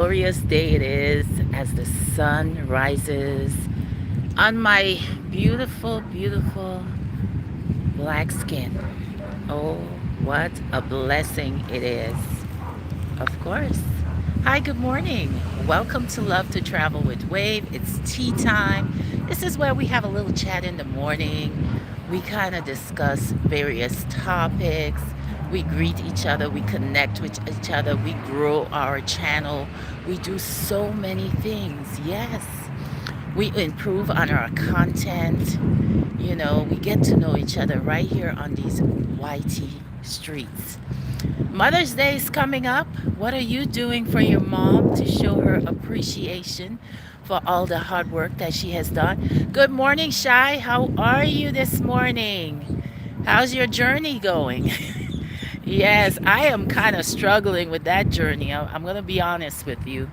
Glorious day it is as the sun rises on my beautiful, beautiful black skin. Oh, what a blessing it is. Of course. Hi, good morning. Welcome to Love to Travel with Wave. It's tea time. This is where we have a little chat in the morning. We kind of discuss various topics. We greet each other. We connect with each other. We grow our channel. We do so many things. Yes. We improve on our content. We get to know each other right here on these YT streets. Mother's Day is coming up. What are you doing for your mom to show her appreciation for all the hard work that she has done? Good morning, Shai. How are you this morning? How's your journey going? Yes, I am kind of struggling with that journey. I'm going to be honest with you.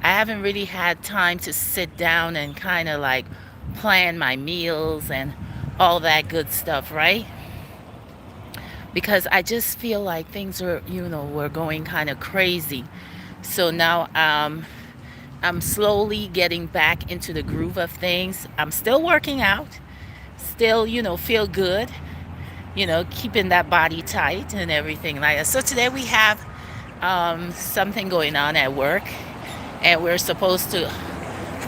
I haven't really had time to sit down and kind of like plan my meals and all that good stuff, right? Because I just feel like things were going kind of crazy. So now I'm slowly getting back into the groove of things. I'm still working out, still, feel good, keeping that body tight and everything like that. So today we have something going on at work, and we're supposed to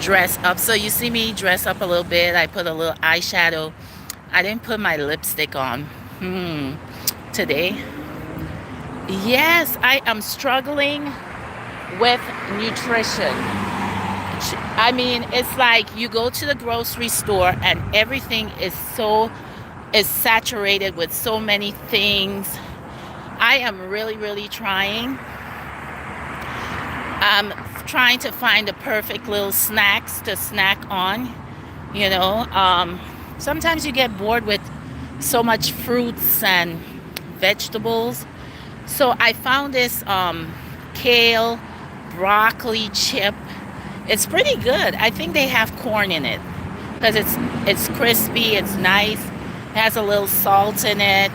dress up. So you see me dress up a little bit. I put a little eyeshadow. I didn't put my lipstick on today. Yes, I am struggling with nutrition. I mean, it's like you go to the grocery store and everything is saturated with so many things. I am really, really trying. I'm trying to find the perfect little snacks to snack on. You know, sometimes you get bored with so much fruits and vegetables. So I found this kale broccoli chip. It's pretty good. I think they have corn in it because it's crispy. It's nice. It has a little salt in it.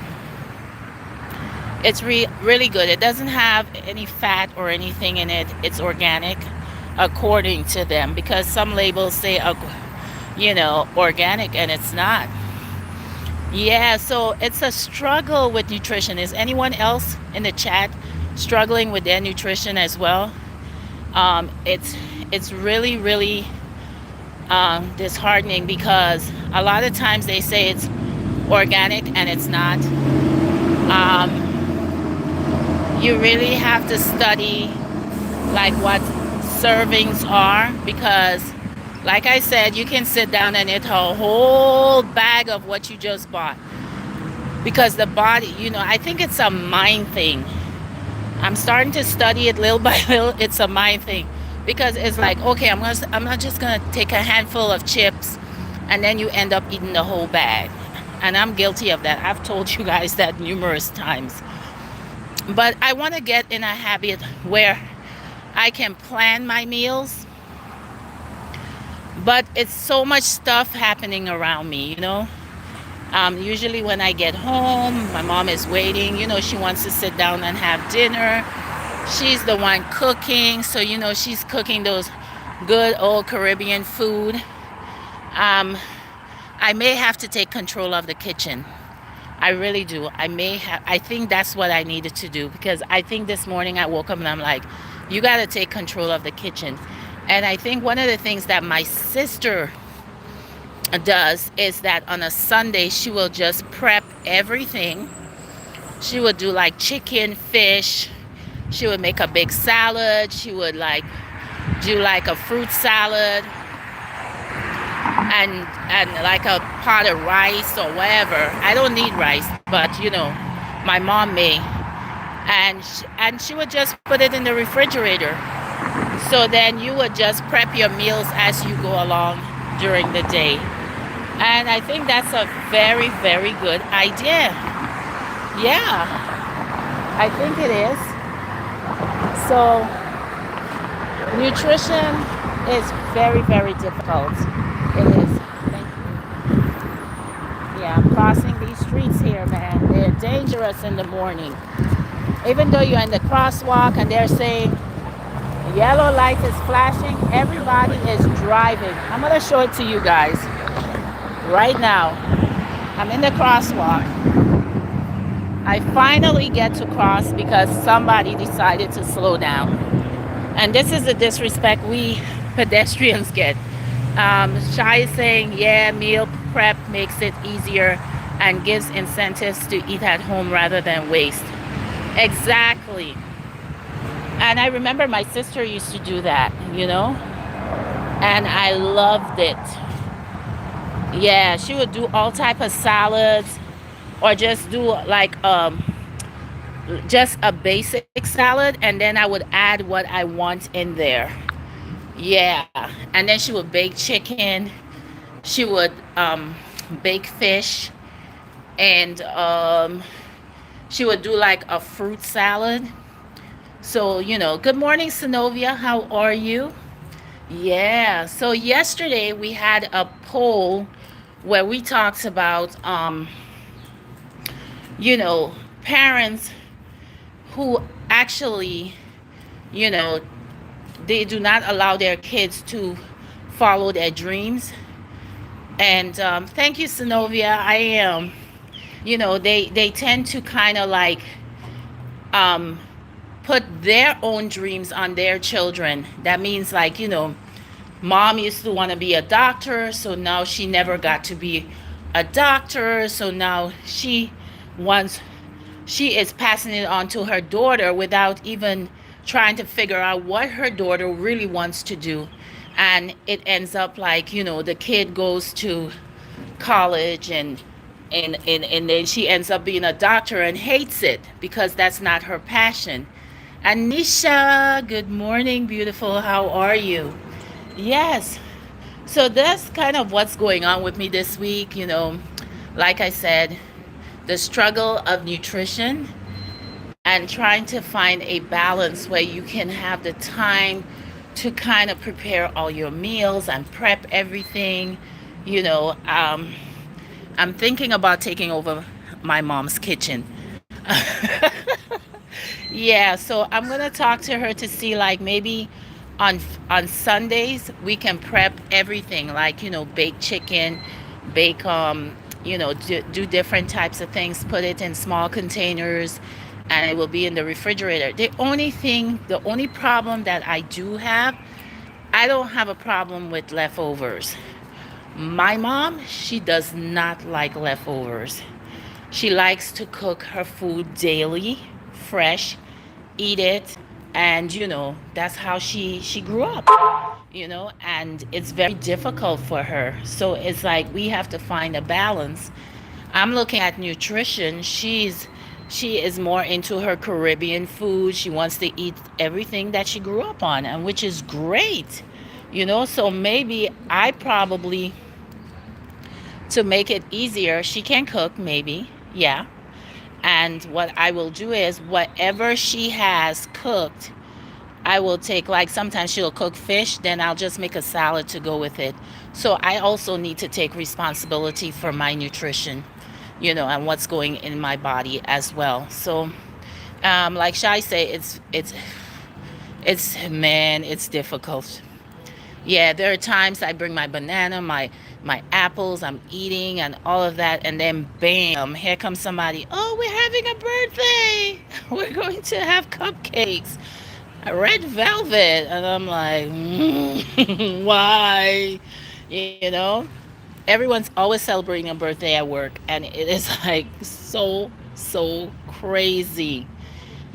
It's really good. It doesn't have any fat or anything in it. It's organic, according to them, because some labels say, organic, and it's not. Yeah, so it's a struggle with nutrition. Is anyone else in the chat struggling with their nutrition as well? It's really, really disheartening because a lot of times they say it's organic and it's not. You really have to study like what servings are, because like I said, you can sit down and eat a whole bag of what you just bought, because the body, I think it's a mind thing. I'm starting to study it little by little. It's a mind thing, because it's like, okay, I'm not just gonna take a handful of chips and then you end up eating the whole bag. And I'm guilty of that. I've told you guys that numerous times. But I want to get in a habit where I can plan my meals. But it's so much stuff happening around me. Usually when I get home, my mom is waiting. She wants to sit down and have dinner. She's the one cooking. So, she's cooking those good old Caribbean food. I may have to take control of the kitchen. I really do. I think that's what I needed to do, because I think this morning I woke up and I'm like, you got to take control of the kitchen. And I think one of the things that my sister does is that on a Sunday, she will just prep everything. She would do like chicken, fish. She would make a big salad. She would do like a fruit salad and like a pot of rice or whatever. I don't need rice, but my mom may. And she would just put it in the refrigerator. So then you would just prep your meals as you go along during the day. And I think that's a very, very good idea. Yeah, I think it is. So nutrition is very, very difficult. It is. Thank you. Yeah, I'm crossing these streets here, man. They're dangerous in the morning. Even though you're in the crosswalk and they're saying Yellow light is flashing. Everybody is driving. I'm going to show it to you guys right now. I'm in the crosswalk. I finally get to cross because somebody decided to slow down. And this is the disrespect we pedestrians get. Shai is saying, yeah, meal prep makes it easier and gives incentives to eat at home rather than waste. Exactly. And I remember my sister used to do that, and I loved it. Yeah, she would do all type of salads or just do like just a basic salad, and then I would add what I want in there. Yeah, and then she would bake chicken. She would bake fish, and she would do like a fruit salad. So, good morning, Synovia. How are you? Yeah. So yesterday we had a poll where we talked about you know, parents who actually, you know, they do not allow their kids to follow their dreams. And thank you, Synovia. I am. They tend to kind of like um, put their own dreams on their children. That means like, mom used to want to be a doctor, so now she never got to be a doctor. So now wants she is passing it on to her daughter without even trying to figure out what her daughter really wants to do. And it ends up like, the kid goes to college, and then she ends up being a doctor and hates it because that's not her passion. Anisha, good morning, beautiful. How are you? Yes. So that's kind of what's going on with me this week. Like I said, the struggle of nutrition and trying to find a balance where you can have the time to kind of prepare all your meals and prep everything. You know, um, I'm thinking about taking over my mom's kitchen. Yeah, so I'm gonna talk to her to see like maybe on on Sundays we can prep everything like bake chicken, bake do different types of things, put it in small containers, and it will be in the refrigerator. The only problem that I do have, I don't have a problem with leftovers. My mom, she does not like leftovers. She likes to cook her food daily, fresh, eat it, and that's how she grew up. And it's very difficult for her. So it's like we have to find a balance. I'm looking at nutrition. She is more into her Caribbean food. She wants to eat everything that she grew up on, and which is great. So maybe I probably, to make it easier, she can cook maybe. Yeah. And what I will do is whatever she has cooked, I will take, like sometimes she'll cook fish, then I'll just make a salad to go with it. So I also need to take responsibility for my nutrition, and what's going in my body as well. So like Shai say, it's man, it's difficult. Yeah, there are times I bring my banana, my apples, I'm eating and all of that, and then bam, here comes somebody. Oh, we're having a birthday. We're going to have cupcakes, a red velvet, and I'm like, why? You know, everyone's always celebrating a birthday at work, and it is like so crazy.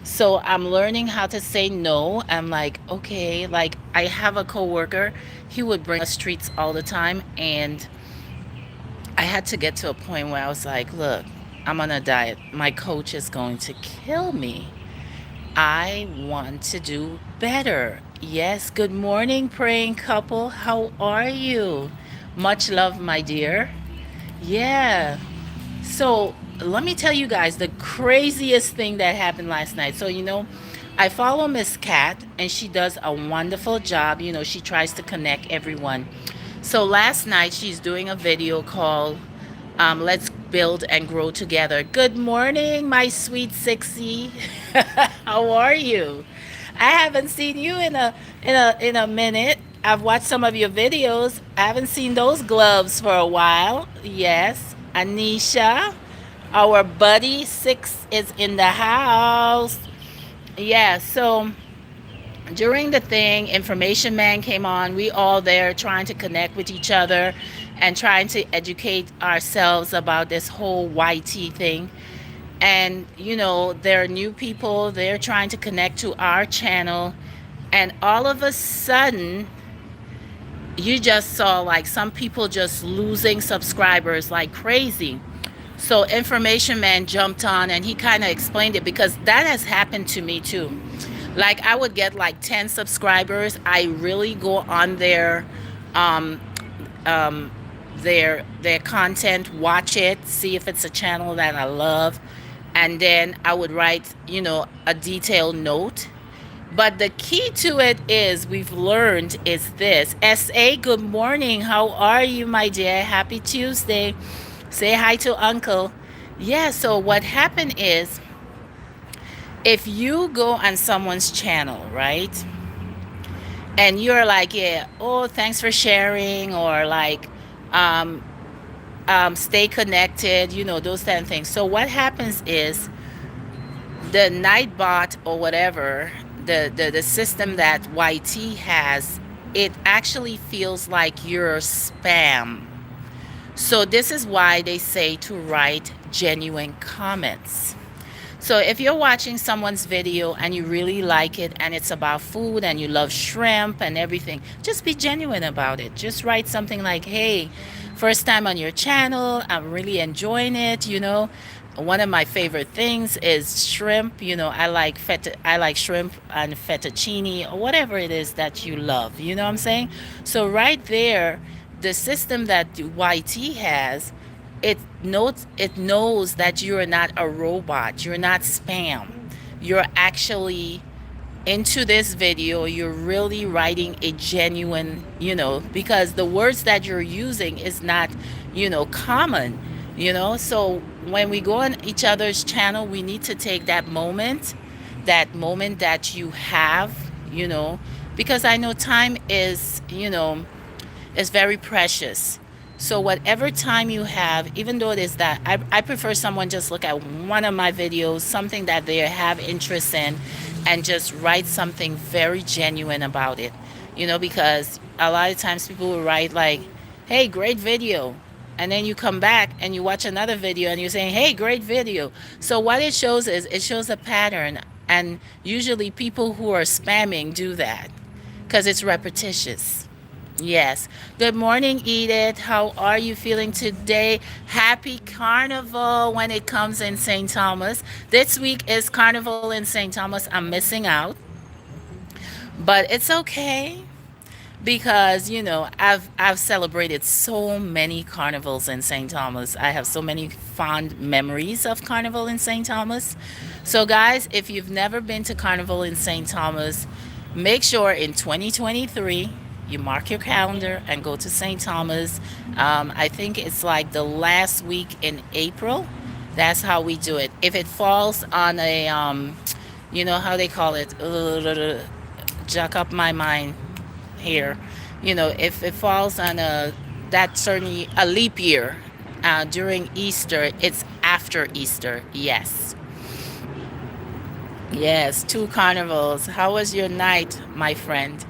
So I'm learning how to say no. I'm like, okay, like I have a coworker, he would bring us treats all the time, and I had to get to a point where I was like, look, I'm on a diet. My coach is going to kill me. I want to do better. Yes, good morning, praying couple. How are you? Much love, my dear. Yeah. So let me tell you guys the craziest thing that happened last night. So, I follow Miss Cat, and she does a wonderful job. She tries to connect everyone. So last night she's doing a video called Let's Build and Grow Together. Good morning, my sweet Sixie. How are you? I haven't seen you in a minute. I've watched some of your videos. I haven't seen those gloves for a while. Yes, Anisha, our buddy six is in the house. Yeah, so during the thing, Information Man came on. We all there trying to connect with each other and trying to educate ourselves about this whole YT thing. And there are new people, they're trying to connect to our channel, and all of a sudden you just saw like some people just losing subscribers like crazy. So Information Man jumped on and he kind of explained it, because that has happened to me too. Like I would get like 10 subscribers. I really go on um um their content, watch it, see if it's a channel that I love, and then I would write, a detailed note. But the key to it is, we've learned, is this. SA, good morning. How are you, my dear? Happy Tuesday. Say hi to Uncle. Yeah, so what happened is, if you go on someone's channel, right? And you're like, yeah, oh, thanks for sharing, or like, um, stay connected, those kind of things. So what happens is, the Nightbot or whatever, the system that YT has, it actually feels like you're spam. So this is why they say to write genuine comments. So if you're watching someone's video and you really like it, and it's about food and you love shrimp and everything, just be genuine about it. Just write something like, hey, first time on your channel, I'm really enjoying it, One of my favorite things is shrimp. I like shrimp and fettuccine, or whatever it is that you love. You know what I'm saying? So right there, the system that YT has, it knows that you're not a robot, you're not spam, you're actually into this video, you're really writing a genuine, because the words that you're using is not, common, so when we go on each other's channel, we need to take that moment that you have, because I know time is very precious. So whatever time you have, even though it is that, I prefer someone just look at one of my videos, something that they have interest in, and just write something very genuine about it. Because a lot of times people will write like, hey, great video. And then you come back and you watch another video and you're saying, hey, great video. So what it shows is, it shows a pattern. And usually people who are spamming do that because it's repetitious. Yes. Good morning, Edith. How are you feeling today? Happy Carnival when it comes in St. Thomas. This week is Carnival in St. Thomas. I'm missing out, but it's okay, because I've celebrated so many carnivals in St. Thomas. I have so many fond memories of Carnival in St. Thomas. So guys, if you've never been to Carnival in St. Thomas, make sure in 2023 you mark your calendar and go to St. Thomas. I think it's like the last week in April. That's how we do it. If it falls on a how they call it, jack up my mind here. If it falls on that certainly a leap year, during Easter, it's after Easter. Yes. Yes, two carnivals. How was your night, my friend?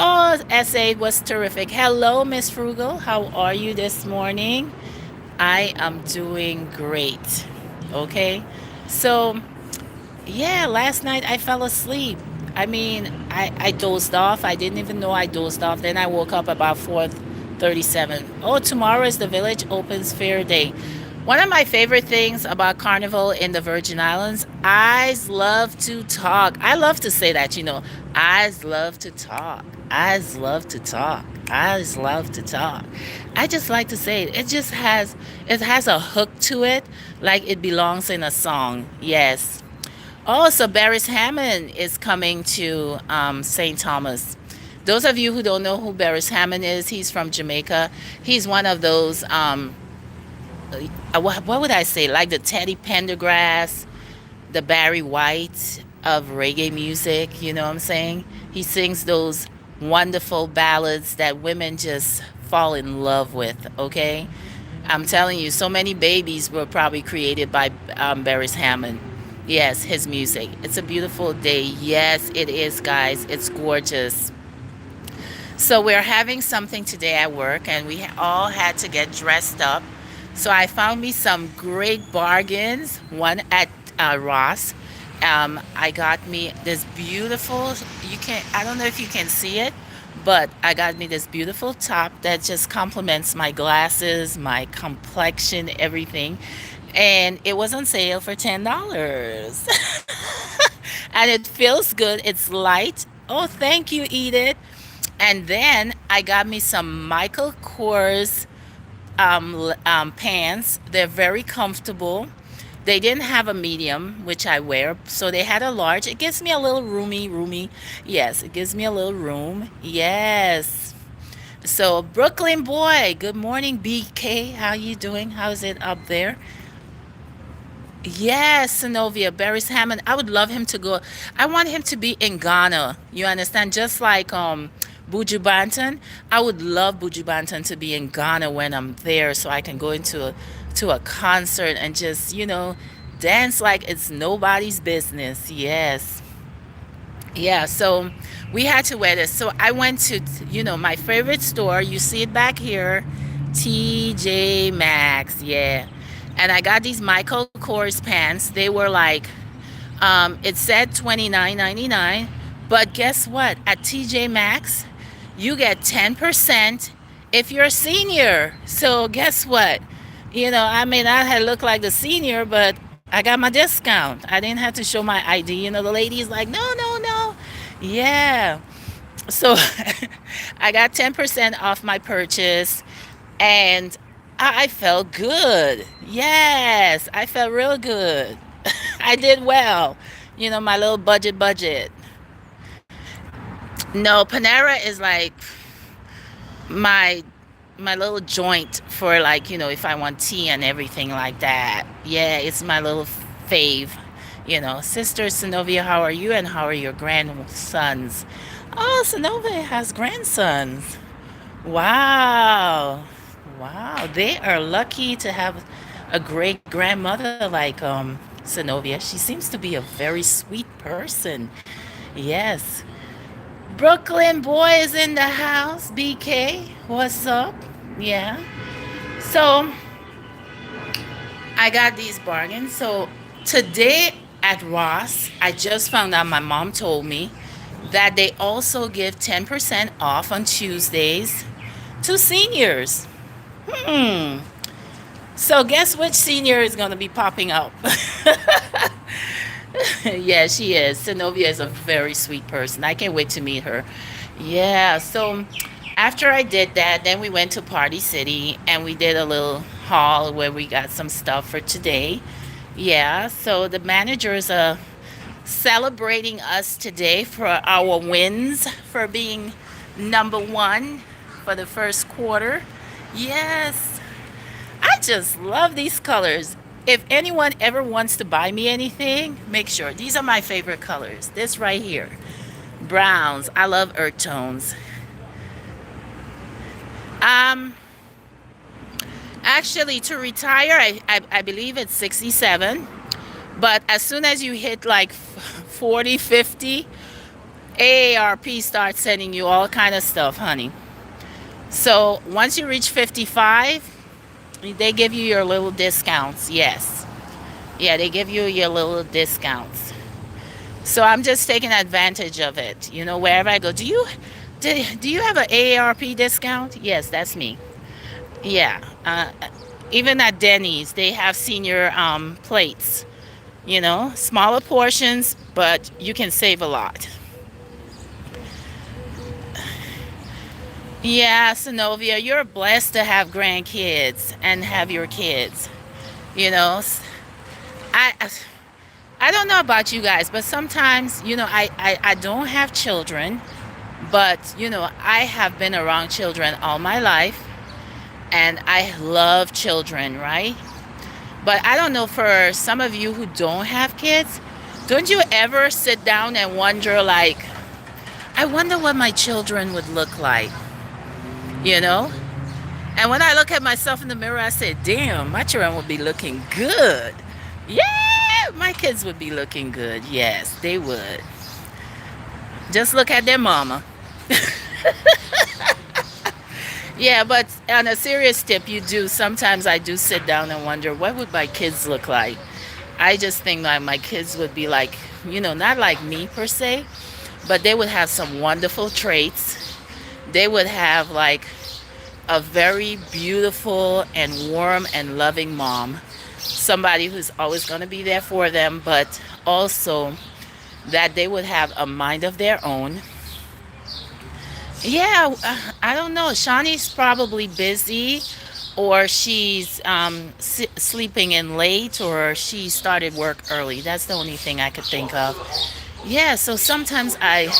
Oh, essay was terrific. Hello, Miss Frugal. How are you this morning? I am doing great. Okay. So, yeah, last night I fell asleep. I mean, I dozed off. I didn't even know I dozed off. Then I woke up about 4:37. Oh, tomorrow is the Village Opens Fair Day. One of my favorite things about Carnival in the Virgin Islands, eyes love to talk. I love to say that, eyes love to talk. Eyes love to talk. Eyes love to talk. I just like to say it. It has a hook to it, like it belongs in a song. Yes. Oh, so Barris Hammond is coming to St. Thomas. Those of you who don't know who Barris Hammond is, he's from Jamaica. He's one of those, what would I say, like the Teddy Pendergrass, the Barry White, of reggae music, you know what I'm saying? He sings those wonderful ballads that women just fall in love with, okay? I'm telling you, so many babies were probably created by Beres Hammond. Yes, his music. It's a beautiful day. Yes, it is, guys. It's gorgeous. So we're having something today at work, and we all had to get dressed up. So I found me some great bargains. One at Ross. I got me this beautiful. You can. I don't know if you can see it, but I got me this beautiful top that just complements my glasses, my complexion, everything. And it was on sale for $10. And it feels good. It's light. Oh, thank you, Edith. And then I got me some Michael Kors pants. They're very comfortable. They didn't have a medium, which I wear, so they had a large. It gives me a little roomy. Yes, it gives me a little room. Yes. So Brooklyn boy, good morning, BK. How you doing? How's it up there? Yes, Synovia, Barry Hammond. I would love him to go. I want him to be in Ghana. You understand? Just like Buju Banton. I would love Buju Banton to be in Ghana when I'm there, so I can go into to a concert and just dance like it's nobody's business. Yes. Yeah, so we had to wear this. So I went to, my favorite store. You see it back here, TJ Maxx. Yeah. And I got these Michael Kors pants. They were like, it said $29.99. But guess what? At TJ Maxx, you get 10% if you're a senior. So guess what? I may not have looked like the senior, but I got my discount. I didn't have to show my ID. The lady's like, no, no, no. Yeah. So I got 10% off my purchase, and I felt good. Yes, I felt real good. I did well. My little budget. No, Panera is like my my little joint for, like, if I want tea and everything like that. Yeah, it's my little fave. Sister Synovia, how are you, and how are your grandsons? Oh, Synovia has grandsons. Wow. Wow. They are lucky to have a great grandmother like Synovia. She seems to be a very sweet person. Yes. Brooklyn boy is in the house. BK, what's up? Yeah. So I got these bargains. So today at Ross, I just found out, my mom told me that they also give 10% off on Tuesdays to seniors. Hmm. So guess which senior is going to be popping up? Yeah, she is. Synovia is a very sweet person. I can't wait to meet her. Yeah, so after I did that, then we went to Party City and we did a little haul where we got some stuff for today. Yeah, so the managers are celebrating us today for our wins, for being number one for the first quarter. Yes, I just love these colors. If anyone ever wants to buy me anything, make sure these are my favorite colors. This right here, browns. I love earth tones. Um, Actually, to retire, I believe it's 67. But as soon as you hit like 40, 50, AARP starts sending you all kind of stuff, honey. So once you reach 55, they give you your little discounts. Yes. Yeah, they give you your little discounts. So I'm just taking advantage of it. Wherever I go. Do you have an AARP discount? Yes, that's me. Yeah. Even at Denny's, they have senior plates. Smaller portions, but you can save a lot. Yeah, Synovia, you're blessed to have grandkids and have your kids. You know, I I don't know about you guys, but sometimes, I don't have children, but, I have been around children all my life, and I love children, right? But I don't know, for some of you who don't have kids, Don't you ever sit down and wonder, like, I wonder what my children would look like, you know? And when I look at myself in the mirror, I say, damn, my children would be looking good. Yeah, my kids would be looking good. Yes, they would. Just look at their mama. Yeah, but on a serious tip, you do. Sometimes I do sit down and wonder, what would my kids look like? I just think that my kids would be like, not like me per se, but they would have some wonderful traits. They would have like a very beautiful and warm and loving mom, somebody who's always going to be there for them, but also that they would have a mind of their own. Yeah, I don't know. Shawnee's probably busy, or she's sleeping in late, or she started work early. That's the only thing I could think of. Yeah, so sometimes I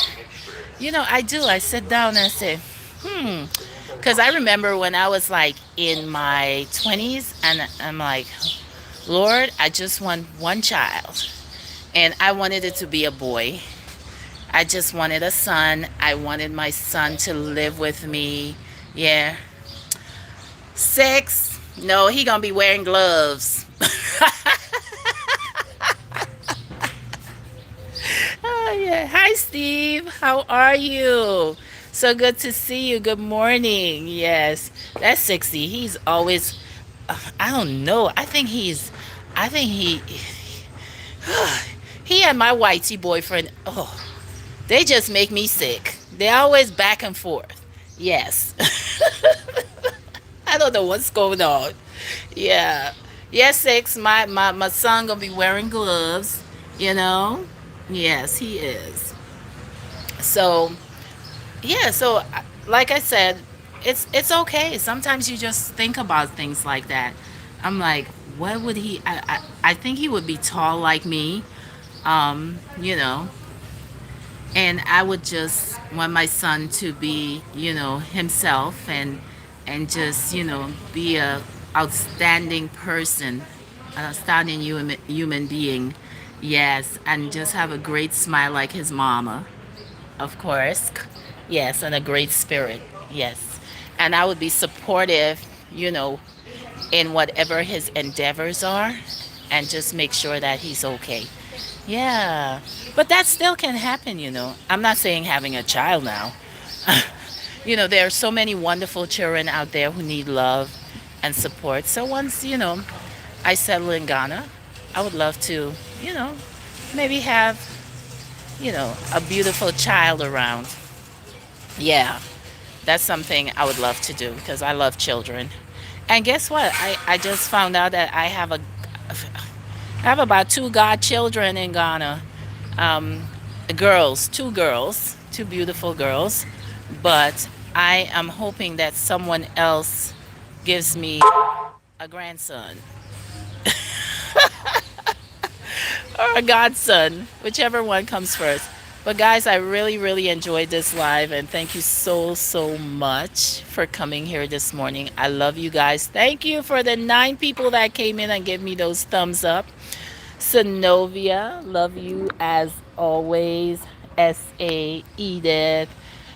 do. I sit down and I say, hmm. Because I remember when I was like in my 20s, and I'm like, Lord, I just want one child. And I wanted it to be a boy. I just wanted a son. I wanted my son to live with me. Yeah. 6. No, he gonna be wearing gloves. Oh yeah. Hi Steve. How are you? So good to see you. Good morning. Yes. That's 60. He's always I don't know. I think he and my whitey boyfriend, oh, they just make me sick. They're always back and forth. Yes. I don't know what's going on. Yeah. Yes, 6. My son gonna be wearing gloves, you know? Yes, he is. So yeah, so like I said, it's okay. Sometimes you just think about things like that. I'm like, what would he I think he would be tall like me. You know, and I would just want my son to be, himself, and just, be a outstanding person, an outstanding human being. Yes, and just have a great smile like his mama, of course. Yes, and a great spirit. Yes. And I would be supportive, in whatever his endeavors are, and just make sure that he's okay. Yeah. But that still can happen. I'm not saying having a child now. There are so many wonderful children out there who need love and support. So once, I settle in Ghana, I would love to, you know, maybe have, a beautiful child around. Yeah. That's something I would love to do because I love children. And guess what? I just found out that I have about 2 godchildren in Ghana. Um, Girls, 2 girls, 2 beautiful girls. But I am hoping that someone else gives me a grandson or a godson, whichever one comes first. But guys, I really, really enjoyed this live, and thank you so, so much for coming here this morning. I love you guys. Thank you for the 9 people that came in and gave me those thumbs up. Synovia, love you as always. S.A. Edith,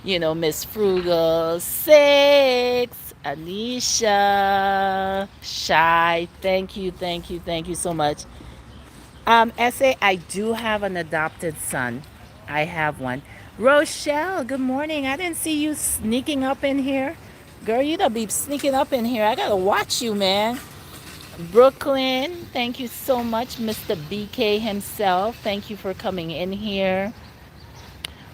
Miss Frugal, 6, Anisha, Shy. Thank you, thank you, thank you so much. S.A., I do have an adopted son. I have one. Rochelle, good morning. I didn't see you sneaking up in here. Girl, you don't be sneaking up in here. I gotta watch you, man. Brooklyn, thank you so much, Mr. BK himself. Thank you for coming in here.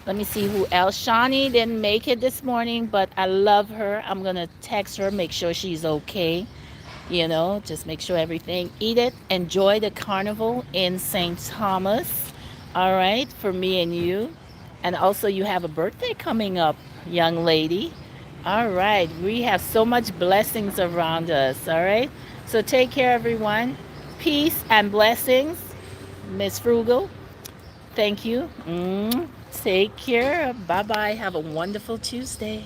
Let me see who else. Shawnee didn't make it this morning, but I love her. I'm going to text her, make sure she's okay. Just make sure everything. Edith, enjoy the carnival in St. Thomas. All right, for me and you. And also, you have a birthday coming up, young lady. All right, we have so much blessings around us. All right, so take care, everyone. Peace and blessings, Miss Frugal. Thank you. Take care. Bye bye. Have a wonderful Tuesday.